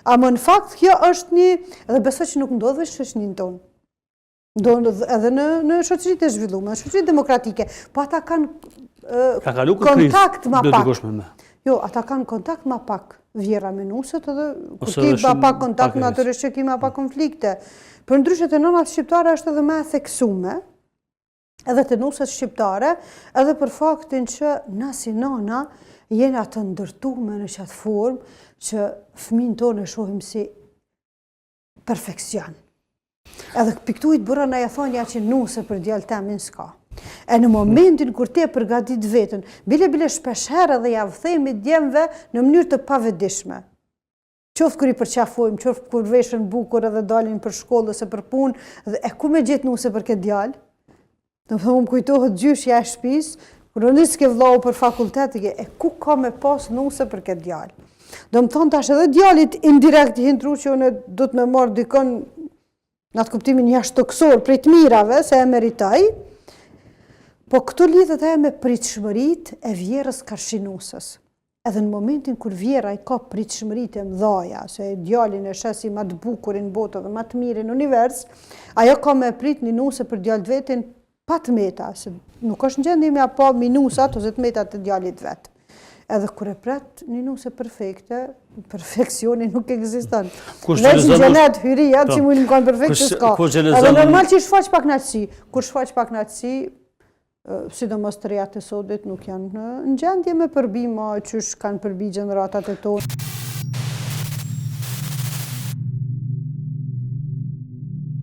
Ama në fakt, kjo është një, edhe besoj që nuk ndodhë veç shoqërinë tonë. Ndodhë edhe në shoqëritë e zhvilluara, në shoqëritë demokratike, po ata kanë kontakt ma pak. Jo, ata kanë kontakt ma pak vjera me nusët edhe kur ma pak kontakt me atyre që ki ma pak konflikte. Për ndryshe të nënat shqiptare është edhe me e theksume, edhe të nusët shqiptare, edhe për faktin që na si nana jena të ndërtume në qatë formë që fëmin tonë e shohim si perfekcion. Edhe piktujt bëra na ja thonja që nuse për djallë temin s'ka. E në momentin kur te përgatit vetën, bile shpesherë dhe ja vëthejmë djemve në mënyrë të pavedishme. Qoftë kër i përqafojmë, qoftë kër veshën bukur edhe dalin për shkollë ose për punë, dhe e ku me gjithë nuse për këtë djallë? Në më thëmë kujtohet gjyshja e shpis, kër nësë ke vlau për fakultetik, e ku ka me pas nuse për këtë djallë? Do më thonë tash edhe djallit indirekt i hindru që unë do të me marrë dikon në atë kuptimin jashtë toksor prej të mirave, se e meritaj, po këto lidhet e me pritshmërit e vjerës karshinusës. Edhe në momentin kur vjera i ka pritshmërit e mdhaja, se djallin e shesi ma të bukurin botë dhe ma të mirin univers, ajo ka me prit një nuse për djallit vetin pa të meta, se nuk është në gjendje me apo minusat ose të metat të djallit vetë. Edhe kur e pret një nuse perfekte, perfekcioni nuk eksiston. Veç në gjenet hyria, që mujnë në kanë perfekte s'ka. Edhe normal që i shfaq pak knaqësi. Kur shfaq pak knaqësi, sidomos të rejat e sodit nuk janë në gjendje me përbima qysh kanë përbi gjeneratat e tonë.